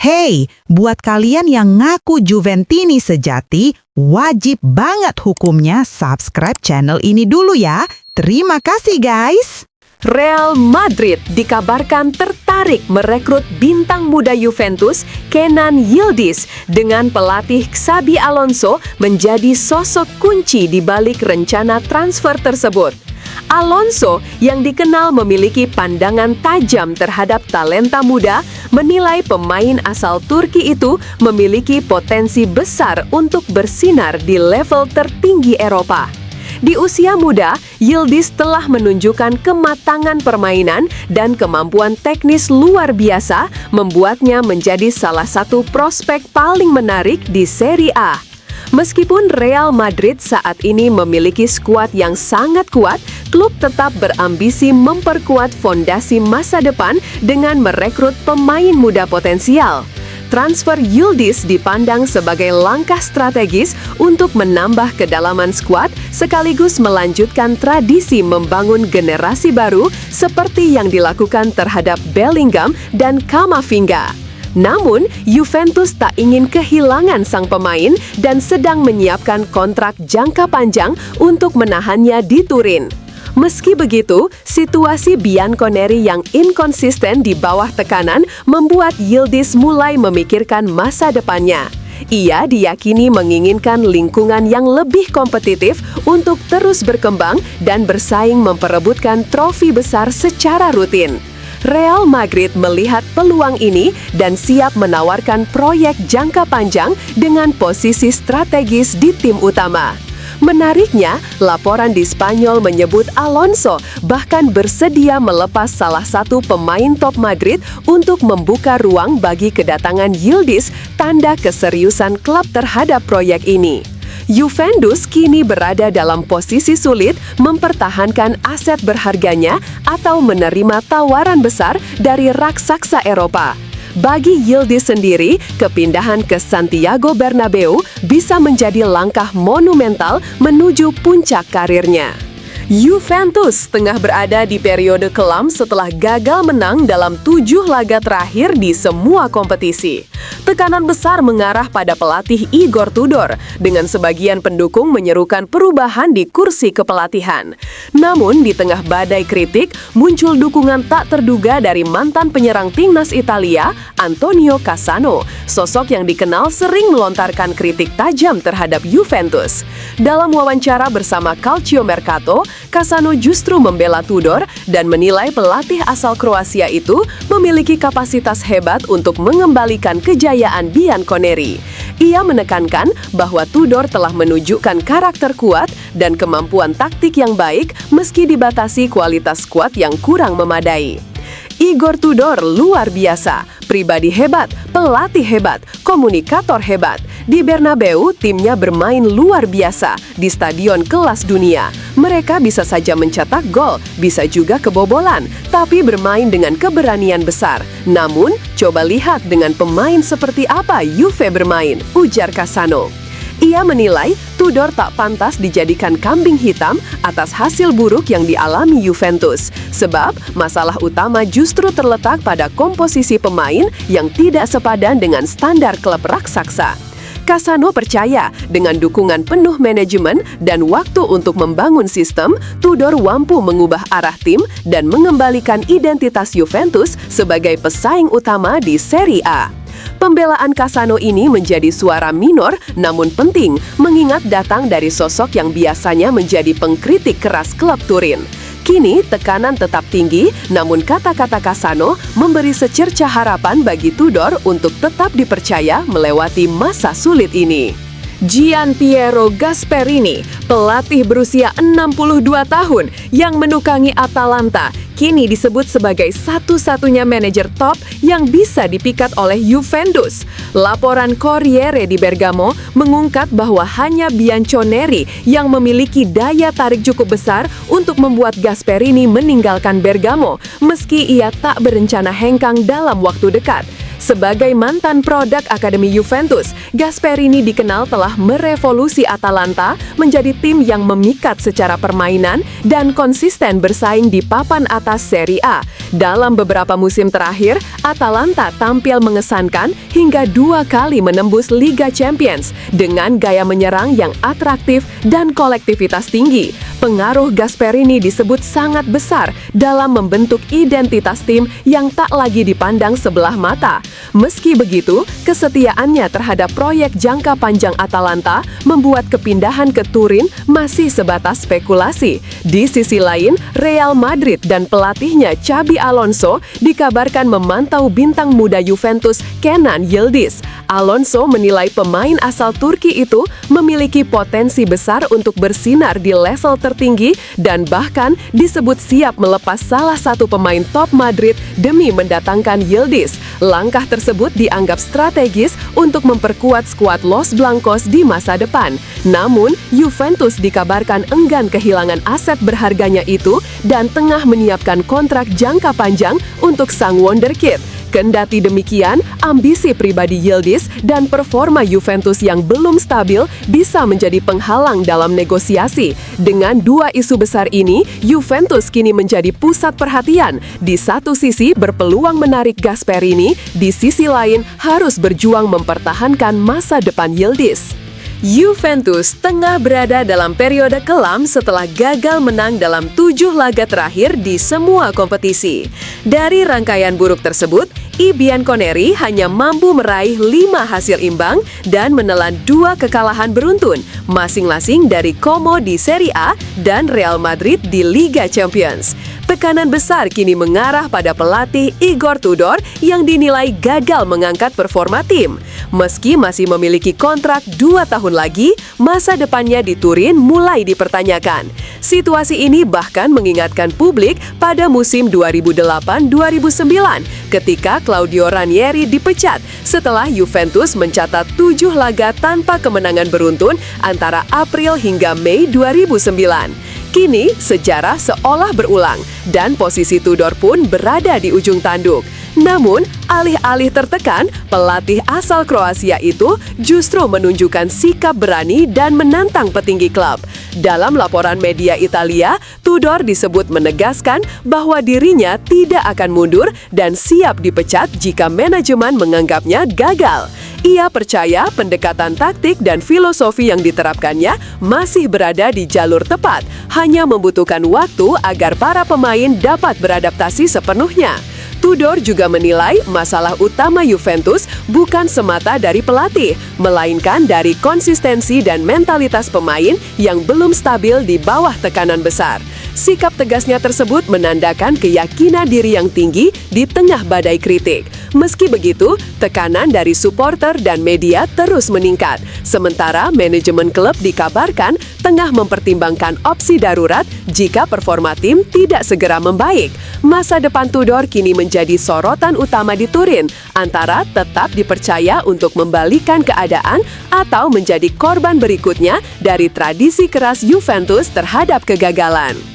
Hey, buat kalian yang ngaku Juventini sejati, wajib banget hukumnya subscribe channel ini dulu ya. Terima kasih guys. Real Madrid dikabarkan tertarik merekrut bintang muda Juventus Kenan Yildiz dengan pelatih Xabi Alonso menjadi sosok kunci di balik rencana transfer tersebut. Alonso yang dikenal memiliki pandangan tajam terhadap talenta muda menilai pemain asal Turki itu memiliki potensi besar untuk bersinar di level tertinggi Eropa. Di usia muda, Yildiz telah menunjukkan kematangan permainan dan kemampuan teknis luar biasa membuatnya menjadi salah satu prospek paling menarik di Serie A. Meskipun Real Madrid saat ini memiliki skuad yang sangat kuat, klub tetap berambisi memperkuat fondasi masa depan dengan merekrut pemain muda potensial. Transfer Yildiz dipandang sebagai langkah strategis untuk menambah kedalaman skuad sekaligus melanjutkan tradisi membangun generasi baru seperti yang dilakukan terhadap Bellingham dan Camavinga. Namun, Juventus tak ingin kehilangan sang pemain dan sedang menyiapkan kontrak jangka panjang untuk menahannya di Turin. Meski begitu, situasi Bianconeri yang inkonsisten di bawah tekanan membuat Yildiz mulai memikirkan masa depannya. Ia diyakini menginginkan lingkungan yang lebih kompetitif untuk terus berkembang dan bersaing memperebutkan trofi besar secara rutin. Real Madrid melihat peluang ini dan siap menawarkan proyek jangka panjang dengan posisi strategis di tim utama. Menariknya, laporan di Spanyol menyebut Alonso bahkan bersedia melepas salah satu pemain top Madrid untuk membuka ruang bagi kedatangan Yildiz, tanda keseriusan klub terhadap proyek ini. Juventus kini berada dalam posisi sulit mempertahankan aset berharganya atau menerima tawaran besar dari raksasa Eropa. Bagi Yildiz sendiri, kepindahan ke Santiago Bernabeu bisa menjadi langkah monumental menuju puncak karirnya. Juventus tengah berada di periode kelam setelah gagal menang dalam 7 laga terakhir di semua kompetisi. Tekanan besar mengarah pada pelatih Igor Tudor, dengan sebagian pendukung menyerukan perubahan di kursi kepelatihan. Namun, di tengah badai kritik, muncul dukungan tak terduga dari mantan penyerang timnas Italia, Antonio Cassano, sosok yang dikenal sering melontarkan kritik tajam terhadap Juventus. Dalam wawancara bersama Calciomercato, Cassano justru membela Tudor dan menilai pelatih asal Kroasia itu memiliki kapasitas hebat untuk mengembalikan kejayaan Bianconeri. Ia menekankan bahwa Tudor telah menunjukkan karakter kuat dan kemampuan taktik yang baik meski dibatasi kualitas skuad yang kurang memadai. Igor Tudor luar biasa, pribadi hebat, pelatih hebat, komunikator hebat. Di Bernabeu, timnya bermain luar biasa di stadion kelas dunia. Mereka bisa saja mencetak gol, bisa juga kebobolan, tapi bermain dengan keberanian besar. Namun, coba lihat dengan pemain seperti apa Juve bermain, ujar Cassano. Ia menilai Tudor tak pantas dijadikan kambing hitam atas hasil buruk yang dialami Juventus, sebab masalah utama justru terletak pada komposisi pemain yang tidak sepadan dengan standar klub raksasa. Cassano percaya dengan dukungan penuh manajemen dan waktu untuk membangun sistem, Tudor mampu mengubah arah tim dan mengembalikan identitas Juventus sebagai pesaing utama di Serie A. Pembelaan Cassano ini menjadi suara minor namun penting, mengingat datang dari sosok yang biasanya menjadi pengkritik keras klub Turin. Kini tekanan tetap tinggi, namun kata-kata Cassano memberi secercah harapan bagi Tudor untuk tetap dipercaya melewati masa sulit ini. Gianpiero Gasperini, pelatih berusia 62 tahun yang menukangi Atalanta, kini disebut sebagai satu-satunya manajer top yang bisa dipikat oleh Juventus. Laporan Corriere di Bergamo mengungkap bahwa hanya Bianconeri yang memiliki daya tarik cukup besar untuk membuat Gasperini meninggalkan Bergamo, meski ia tak berencana hengkang dalam waktu dekat. Sebagai mantan produk Akademi Juventus, Gasperini dikenal telah merevolusi Atalanta menjadi tim yang memikat secara permainan dan konsisten bersaing di papan atas Serie A. Dalam beberapa musim terakhir, Atalanta tampil mengesankan hingga 2 kali menembus Liga Champions dengan gaya menyerang yang atraktif dan kolektivitas tinggi. Pengaruh Gasperini disebut sangat besar dalam membentuk identitas tim yang tak lagi dipandang sebelah mata. Meski begitu, kesetiaannya terhadap proyek jangka panjang Atalanta membuat kepindahan ke Turin masih sebatas spekulasi. Di sisi lain, Real Madrid dan pelatihnya Xabi Alonso dikabarkan memantau bintang muda Juventus Kenan Yildiz. Alonso menilai pemain asal Turki itu memiliki potensi besar untuk bersinar di level tertinggi dan bahkan disebut siap melepas salah satu pemain top Madrid demi mendatangkan Yildiz. Langkah tersebut dianggap strategis untuk memperkuat skuad Los Blancos di masa depan. Namun, Juventus dikabarkan enggan kehilangan aset berharganya itu dan tengah menyiapkan kontrak jangka panjang untuk sang wonderkid. Kendati demikian, ambisi pribadi Yildiz dan performa Juventus yang belum stabil bisa menjadi penghalang dalam negosiasi. Dengan 2 isu besar ini, Juventus kini menjadi pusat perhatian. Di satu sisi berpeluang menarik Gasperini, di sisi lain harus berjuang mempertahankan masa depan Yildiz. Juventus tengah berada dalam periode kelam setelah gagal menang dalam 7 laga terakhir di semua kompetisi. Dari rangkaian buruk tersebut, I Bianconeri hanya mampu meraih 5 hasil imbang dan menelan 2 kekalahan beruntun, masing-masing dari Como di Serie A dan Real Madrid di Liga Champions. Tekanan besar kini mengarah pada pelatih Igor Tudor yang dinilai gagal mengangkat performa tim. Meski masih memiliki kontrak 2 tahun lagi, masa depannya di Turin mulai dipertanyakan. Situasi ini bahkan mengingatkan publik pada musim 2008-2009 ketika Claudio Ranieri dipecat setelah Juventus mencatat 7 laga tanpa kemenangan beruntun antara April hingga Mei 2009. Kini, sejarah seolah berulang dan posisi Tudor pun berada di ujung tanduk. Namun, alih-alih tertekan, pelatih asal Kroasia itu justru menunjukkan sikap berani dan menantang petinggi klub. Dalam laporan media Italia, Tudor disebut menegaskan bahwa dirinya tidak akan mundur dan siap dipecat jika manajemen menganggapnya gagal. Ia percaya pendekatan taktik dan filosofi yang diterapkannya masih berada di jalur tepat, hanya membutuhkan waktu agar para pemain dapat beradaptasi sepenuhnya. Tudor juga menilai masalah utama Juventus bukan semata dari pelatih, melainkan dari konsistensi dan mentalitas pemain yang belum stabil di bawah tekanan besar. Sikap tegasnya tersebut menandakan keyakinan diri yang tinggi di tengah badai kritik. Meski begitu, tekanan dari supporter dan media terus meningkat. Sementara manajemen klub dikabarkan tengah mempertimbangkan opsi darurat jika performa tim tidak segera membaik. Masa depan Tudor kini menjadi sorotan utama di Turin, antara tetap dipercaya untuk membalikan keadaan atau menjadi korban berikutnya dari tradisi keras Juventus terhadap kegagalan.